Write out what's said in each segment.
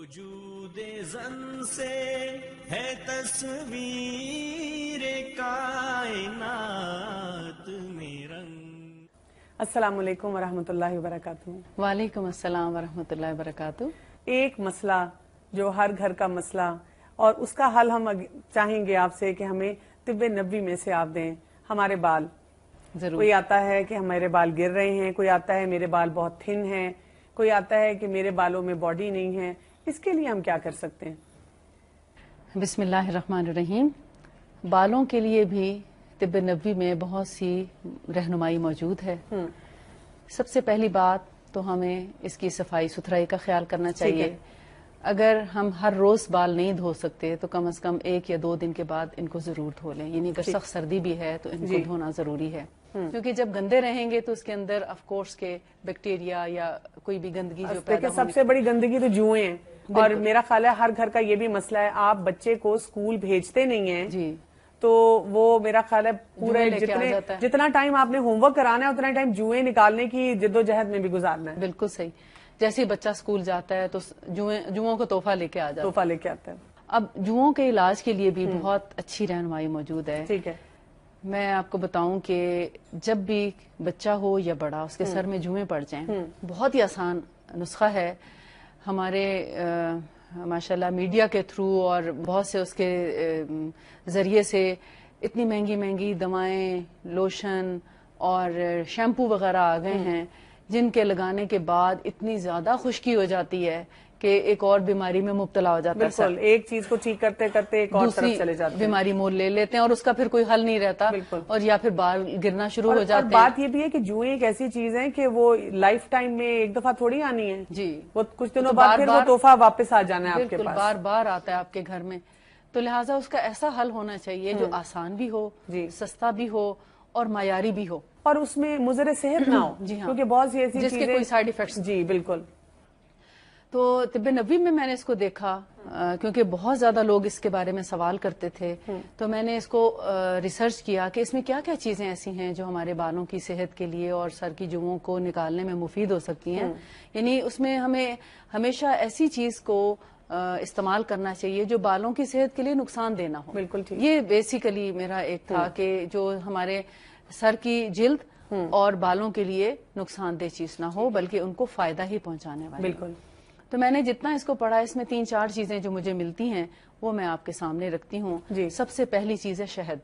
وجود زن سے ہے تصویر کائنات میں رنگ. السلام علیکم ورحمۃ اللہ وبرکاتہ. وعلیکم السلام ورحمۃ اللہ وبرکاتہ. ایک مسئلہ جو ہر گھر کا مسئلہ اور اس کا حل ہم چاہیں گے آپ سے کہ ہمیں طب نبوی میں سے آپ دیں. ہمارے بال ضرور. کوئی آتا ہے کہ ہمارے بال گر رہے ہیں, کوئی آتا ہے میرے بال بہت تھن ہیں, کوئی آتا ہے کہ میرے بالوں میں باڈی نہیں ہے. اس کے لیے ہم کیا کر سکتے ہیں؟ بسم اللہ الرحمن الرحیم. بالوں کے لیے بھی طب نبوی میں بہت سی رہنمائی موجود ہے. سب سے پہلی بات تو ہمیں اس کی صفائی ستھرائی کا خیال کرنا چاہیے. اگر ہم ہر روز بال نہیں دھو سکتے تو کم از کم 1 یا 2 دن کے بعد ان کو ضرور دھو لیں. یعنی اگر سخت سردی بھی ہے تو ان کو دھونا ضروری ہے, کیونکہ جب گندے رہیں گے تو اس کے اندر آف کورس کے بیکٹیریا یا کوئی بھی گندگی جو پیدا سب سے بڑی گندگی تو جوئیں ہیں. اور میرا خیال ہے ہر گھر کا یہ بھی مسئلہ ہے, آپ بچے کو اسکول بھیجتے نہیں ہیں جی تو وہ میرا خیال ہے پورے جتنا ٹائم آپ نے ہوم ورک کرانا ہے اتنا ٹائم جوئیں نکالنے کی جدوجہد میں بھی گزارنا ہے. بالکل صحیح. جیسے ہی بچہ اسکول جاتا ہے تو جوؤں کو تحفہ لے کے آتا ہے. اب جوؤں کے علاج کے لیے بھی بہت اچھی رہنمائی موجود ہے. ٹھیک ہے. میں آپ کو بتاؤں کہ جب بھی بچہ ہو یا بڑا اس کے سر میں جوئیں پڑ جائیں, بہت ہی آسان نسخہ ہے. ہمارے ماشاءاللہ میڈیا کے تھرو اور بہت سے اس کے ذریعے سے اتنی مہنگی مہنگی دوائیں, لوشن اور شیمپو وغیرہ آ گئے ہیں جن کے لگانے کے بعد اتنی زیادہ خشکی ہو جاتی ہے کہ ایک اور بیماری میں مبتلا ہو جاتا ہے. بالکل, ایک چیز کو ٹھیک کرتے کرتے ایک اور طرف چلے جاتے ہیں, بیماری مول لے لیتے ہیں اور اس کا پھر کوئی حل نہیں رہتا. اور یا پھر بال گرنا شروع ہو جاتے ہیں. بات یہ بھی ہے کہ جوئیں ایک ایسی چیز ہے کہ وہ لائف ٹائم میں ایک دفعہ تھوڑی آنی ہے. جی, وہ کچھ دنوں بعد پھر وہ تحفہ واپس آ جانا ہے آپ کے پاس. بار بار آتا ہے آپ کے گھر میں. تو لہٰذا اس کا ایسا حل ہونا چاہیے جو آسان بھی ہو, سستا بھی ہو اور معیاری بھی ہو, اور اس میں مضر صحت نہ ہو. جی ہاں, کیونکہ بہت سی ایسی جس کے کوئی سائیڈ ایفیکٹس. جی بالکل. تو طب نبوی میں نے اس کو دیکھا کیونکہ بہت زیادہ لوگ اس کے بارے میں سوال کرتے تھے, تو میں نے اس کو ریسرچ کیا کہ اس میں کیا کیا چیزیں ایسی ہیں جو ہمارے بالوں کی صحت کے لیے اور سر کی جوؤں کو نکالنے میں مفید ہو سکتی ہیں. یعنی اس میں ہمیں ہمیشہ ایسی چیز کو استعمال کرنا چاہیے جو بالوں کی صحت کے لیے نقصان دہ نہ ہو. بالکل ٹھیک. یہ بیسیکلی میرا ایک تھا کہ جو ہمارے سر کی جلد اور بالوں کے لیے نقصان دہ چیز نہ ہو بلکہ ان کو فائدہ ہی پہنچانے والی. بالکل. تو میں نے جتنا اس کو پڑھا اس میں 3-4 چیزیں جو مجھے ملتی ہیں وہ میں آپ کے سامنے رکھتی ہوں. سب سے پہلی چیز ہے شہد.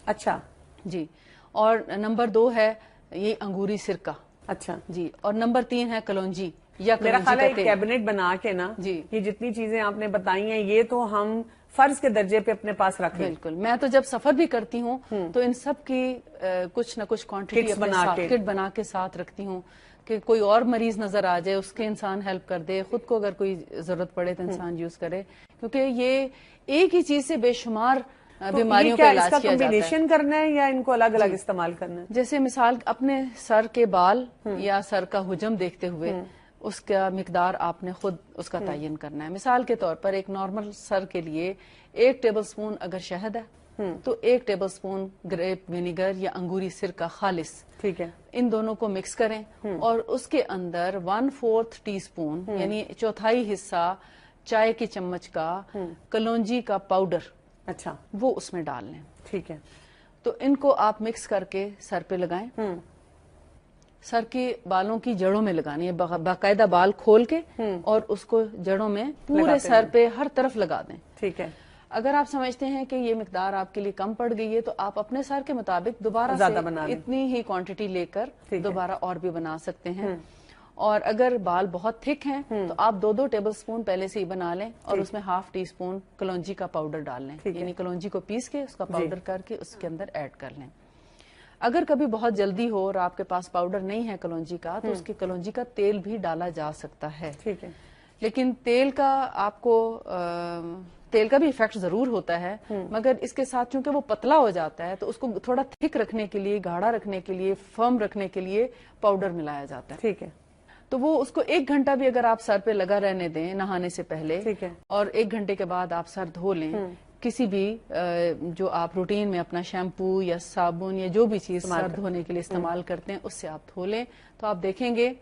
اچھا جی. اور نمبر 2 ہے یہ انگوری سرکہ. اچھا جی. اور نمبر 3 ہے کلونجی یا میرا خیال ہے ایک کیبنٹ بنا کے نا یہ جتنی چیزیں آپ نے بتائی ہیں یہ تو ہم فرض کے درجے پہ اپنے پاس رکھیں. بالکل. میں تو جب سفر بھی کرتی ہوں تو ان سب کی کچھ نہ کچھ کوانٹٹی کٹ بنا کے ساتھ رکھتی ہوں کہ کوئی اور مریض نظر آ جائے اس کے انسان ہیلپ کر دے, خود کو اگر کوئی ضرورت پڑے تو انسان یوز کرے, کیونکہ یہ ایک ہی چیز سے بے شمار بیماریوں کا علاج کیا جاتا ہے. کمبینیشن کرنا ہے یا ان کو الگ الگ استعمال کرنا ہے؟ جیسے مثال اپنے سر کے بال یا سر کا حجم دیکھتے ہوئے اس کا مقدار آپ نے خود اس کا تعین کرنا ہے. مثال کے طور پر ایک نارمل سر کے لیے 1 ٹیبل سپون اگر شہد ہے تو 1 ٹیبل سپون گریپ ونیگر یا انگوری سرکہ خالص, ٹھیک ہے, ان دونوں کو مکس کریں اور اس کے اندر 1/4 ٹی اسپون یعنی 1/4 حصہ چائے کی چمچ کا کلونجی کا پاؤڈر اچھا وہ اس میں ڈال لیں. ٹھیک ہے. تو ان کو آپ مکس کر کے سر پہ لگائیں. سر کے بالوں کی جڑوں میں لگانی ہے, باقاعدہ بال کھول کے اور اس کو جڑوں میں پورے سر پہ ہر طرف لگا دیں. ٹھیک ہے. اگر آپ سمجھتے ہیں کہ یہ مقدار آپ کے لیے کم پڑ گئی ہے تو آپ اپنے سر کے مطابق دوبارہ سے اتنی ہی کوانٹٹی لے کر دوبارہ اور بھی بنا سکتے ہیں. اور اگر بال بہت تھک ہیں تو آپ 2 ٹیبل سپون پہلے سے ہی بنا لیں اور اس میں 1/2 ٹی اسپون کلونجی کا پاؤڈر ڈال لیں. یعنی کلونجی کو پیس کے اس کا پاؤڈر کر کے اس کے اندر ایڈ کر لیں. اگر کبھی بہت جلدی ہو اور آپ کے پاس پاؤڈر نہیں ہے کلونجی کا تو اس کے کلونجی کا تیل بھی ڈالا جا سکتا ہے. ٹھیک ہے. لیکن تیل کا بھی ایفیکٹ ضرور ہوتا ہے, مگر اس کے ساتھ چونکہ وہ پتلا ہو جاتا ہے تو اس کو تھوڑا تھک رکھنے کے لیے, گاڑھا رکھنے کے لیے, فرم رکھنے کے لیے پاؤڈر ملایا جاتا ہے. ٹھیک ہے. تو وہ اس کو 1 گھنٹہ بھی اگر آپ سر پہ لگا رہنے دیں نہانے سے پہلے, اور 1 گھنٹے کے بعد آپ سر دھو لیں, کسی بھی جو آپ روٹین میں اپنا شیمپو یا صابن یا جو بھی چیز سر دھونے کے لیے استعمال کرتے ہیں اس سے آپ دھو لیں, تو آپ دیکھیں گے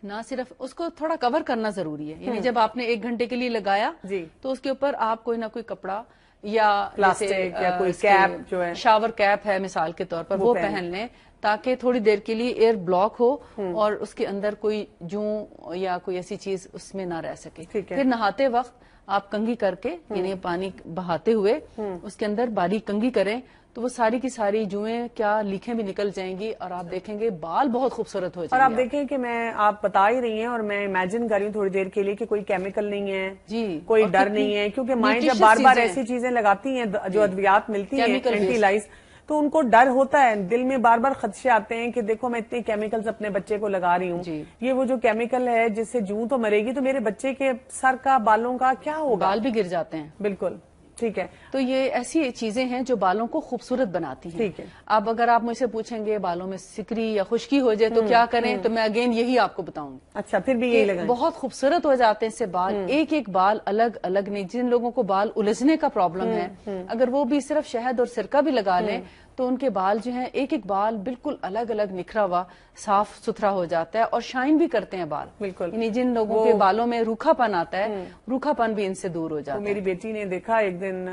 نہ صرف اس کو تھوڑا کور کرنا ضروری ہے، یعنی جب آپ نے 1 گھنٹے کے لیے لگایا جی تو اس کے اوپر آپ کوئی نہ کوئی کپڑا یا پلاسٹک یا کوئی کیپ جو ہے شاور کیپ ہے مثال کے طور پر وہ پہن لیں تاکہ تھوڑی دیر کے لیے ایئر بلاک ہو اور اس کے اندر کوئی جوں یا کوئی ایسی چیز اس میں نہ رہ سکے. پھر نہاتے وقت آپ کنگھی کر کے یعنی پانی بہاتے ہوئے اس کے اندر باریک کنگھی کریں تو وہ ساری کی ساری جوئیں کیا لیکھیں بھی نکل جائیں گی اور آپ دیکھیں گے بال بہت خوبصورت ہو جائیں گے. اور آپ دیکھیں کہ آپ بتا ہی رہی ہیں اور میں امیجن کر رہی ہوں تھوڑی دیر کے لیے کہ کوئی کیمیکل نہیں ہے جی کوئی ڈر نہیں ہے، کیونکہ مائیں جب بار بار ایسی چیزیں لگاتی ہیں جو ادویات ملتی ہیں اینٹی لائز تو ان کو ڈر ہوتا ہے، دل میں بار بار خدشے آتے ہیں کہ دیکھو میں اتنے کیمیکلز اپنے بچے کو لگا رہی ہوں، یہ وہ جو کیمیکل ہے جس سے جوں تو مرے گی تو میرے بچے کے سر کا بالوں کا کیا ہوگا، بال بھی گر جاتے ہیں. بالکل ٹھیک ہے. تو یہ ایسی چیزیں ہیں جو بالوں کو خوبصورت بناتی ہیں. ٹھیک ہے. اب اگر آپ مجھ سے پوچھیں گے بالوں میں سکری یا خشکی ہو جائے تو کیا کریں تو میں اگین یہی آپ کو بتاؤں گی. اچھا پھر بھی یہی لگائیں. بہت خوبصورت ہو جاتے ہیں اس سے بال، ایک ایک بال الگ الگ نہیں. جن لوگوں کو بال الجھنے کا پرابلم ہے اگر وہ بھی صرف شہد اور سرکہ بھی لگا لیں تو ان کے بال جو ہیں ایک ایک بال بالکل الگ الگ نکھرا ہوا صاف ستھرا ہو جاتا ہے اور شائن بھی کرتے ہیں بال. بالکل. یعنی جن لوگوں کے بالوں میں روکھا پن آتا ہے روکھا پن بھی ان سے دور ہو جاتا ہے. میری بیٹی نے دیکھا ایک دن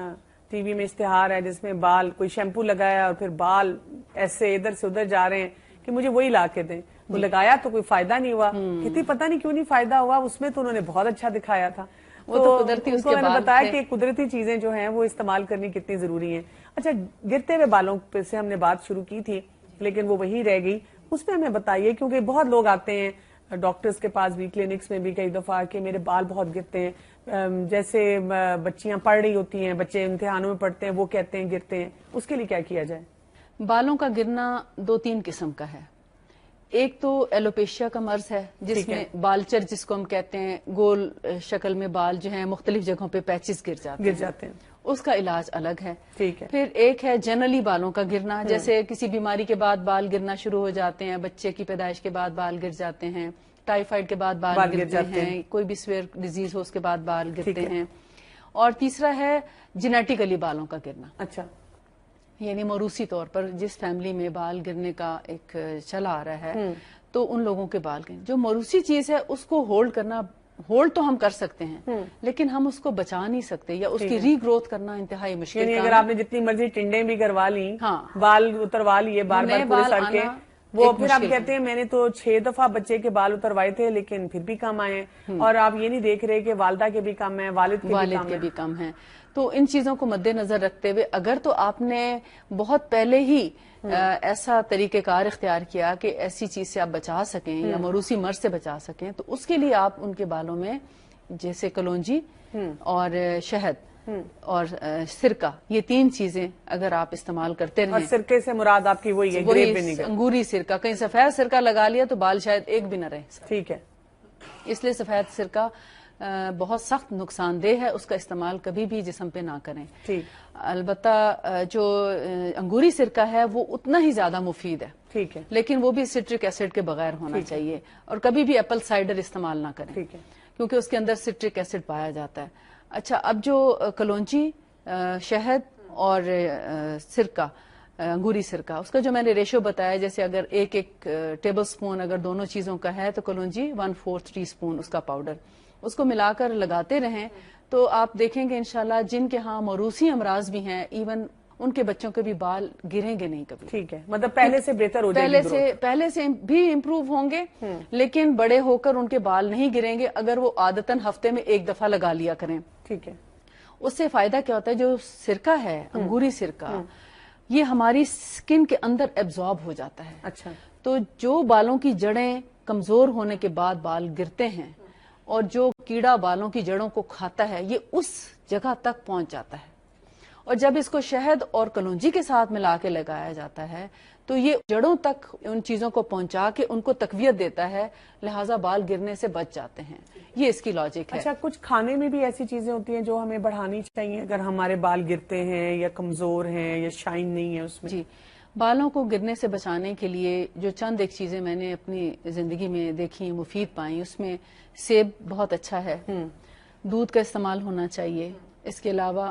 ٹی وی میں اشتہار ہے جس میں بال کوئی شیمپو لگایا اور پھر بال ایسے ادھر سے ادھر جا رہے ہیں کہ مجھے وہی لا کے دیں. وہ لگایا تو کوئی فائدہ نہیں ہوا، کہتی پتہ نہیں کیوں نہیں فائدہ ہوا، اس میں تو انہوں نے بہت اچھا دکھایا تھا. وہ تو قدرتی اس کے میں نے بتایا کہ قدرتی چیزیں جو ہیں وہ استعمال کرنی کتنی ضروری ہیں. اچھا گرتے ہوئے بالوں پہ سے ہم نے بات شروع کی تھی لیکن وہ وہی رہ گئی، اس میں ہمیں بتائیے کیونکہ بہت لوگ آتے ہیں ڈاکٹرز کے پاس بھی، کلینکس میں بھی کئی دفعہ کہ میرے بال بہت گرتے ہیں. جیسے بچیاں پڑھ رہی ہوتی ہیں، بچے امتحانوں میں پڑھتے ہیں، وہ کہتے ہیں گرتے ہیں، اس کے لیے کیا کیا جائے؟ بالوں کا گرنا 2-3 قسم کا ہے. ایک تو ایلوپیشیا کا مرض ہے جس میں بالچر جس کو ہم کہتے ہیں، گول شکل میں بال جو ہیں مختلف جگہوں پہ پیچز گر جاتے ہیں، اس کا علاج الگ ہے. ٹھیک ہے. پھر ایک ہے جنرلی بالوں کا گرنا، جیسے کسی بیماری کے بعد بال گرنا شروع ہو جاتے ہیں، بچے کی پیدائش کے بعد بال گر جاتے ہیں، ٹائیفائڈ کے بعد بال گرتے ہیں، کوئی بھی سویئر ڈیزیز ہو اس کے بعد بال گرتے ہیں. اور تیسرا ہے جینیٹیکلی بالوں کا گرنا. اچھا. یعنی موروثی طور پر جس فیملی میں بال گرنے کا ایک چلا آ رہا ہے تو ان لوگوں کے بال گرنے. جو موروثی چیز ہے اس کو ہولڈ تو ہم کر سکتے ہیں لیکن ہم اس کو بچا نہیں سکتے یا اس کی ری گروتھ کرنا انتہائی مشکل. یعنی اگر آپ نے جتنی مرضی ٹنڈیں بھی کروا لی، بال اتروا لیے بار بار پورے سر کے، وہ پھر آپ کہتے ہیں میں نے تو 6 دفعہ بچے کے بال اتروائے تھے لیکن پھر بھی کم آئے ہیں، اور آپ یہ نہیں دیکھ رہے کہ والدہ کے بھی کم ہیں، والد کے بھی کم ہیں. تو ان چیزوں کو مد نظر رکھتے ہوئے اگر تو آپ نے بہت پہلے ہی ایسا طریقہ کار اختیار کیا کہ ایسی چیز سے آپ بچا سکیں یا موروثی مرض سے بچا سکیں تو اس کے لیے آپ ان کے بالوں میں جیسے کلونجی اور شہد اور سرکہ، یہ 3 چیزیں اگر آپ استعمال کرتے رہیں. اور سرکے سے مراد آپ کی وہی ہے انگوری سرکہ. کہیں سفید سرکہ لگا لیا تو بال شاید ایک بھی نہ رہے. ٹھیک ہے. اس لیے سفید سرکہ بہت سخت نقصان دہ ہے، اس کا استعمال کبھی بھی جسم پہ نہ کریں. البتہ جو انگوری سرکہ ہے وہ اتنا ہی زیادہ مفید ہے. ٹھیک ہے. لیکن وہ بھی سٹرک ایسڈ کے بغیر ہونا چاہیے اور کبھی بھی ایپل سائڈر استعمال نہ کریں. ٹھیک ہے. کیونکہ اس کے اندر سٹرک ایسڈ پایا جاتا ہے. اچھا اب جو کلونجی، شہد اور سرکہ، انگوری سرکہ، اس کا جو میں نے ریشو بتایا جیسے اگر ایک ٹیبل سپون اگر دونوں چیزوں کا ہے تو کلونجی 1/4 ٹی اسپون اس کا پاؤڈر، اس کو ملا کر لگاتے رہیں تو آپ دیکھیں گے انشاءاللہ جن کے ہاں موروثی امراض بھی ہیں ایون ان کے بچوں کے بھی بال گریں گے نہیں کبھی. ٹھیک ہے. مطلب پہلے سے بہتر ہو جائے گی، پہلے سے بھی امپروو ہوں گے لیکن بڑے ہو کر ان کے بال نہیں گریں گے اگر وہ عادتاً ہفتے میں 1 دفعہ لگا لیا کریں. ٹھیک ہے. اس سے فائدہ کیا ہوتا ہے، جو سرکہ ہے انگوری سرکہ یہ ہماری سکن کے اندر ایبزارب ہو جاتا ہے. اچھا. تو جو بالوں کی جڑیں کمزور ہونے کے بعد بال گرتے ہیں اور جو کیڑا بالوں کی جڑوں کو کھاتا ہے یہ اس جگہ تک پہنچ جاتا ہے، اور جب اس کو شہد اور کلونجی کے ساتھ ملا کے لگایا جاتا ہے تو یہ جڑوں تک ان چیزوں کو پہنچا کے ان کو تقویت دیتا ہے، لہٰذا بال گرنے سے بچ جاتے ہیں. یہ اس کی لاجک ہے. اچھا کچھ کھانے میں بھی ایسی چیزیں ہوتی ہیں جو ہمیں بڑھانی چاہیے اگر ہمارے بال گرتے ہیں یا کمزور ہیں یا شائن نہیں ہے اس میں؟ جی، بالوں کو گرنے سے بچانے کے لیے جو چند ایک چیزیں میں نے اپنی زندگی میں دیکھی مفید پائیں، اس میں سیب بہت اچھا ہے، دودھ کا استعمال ہونا چاہیے. اس کے علاوہ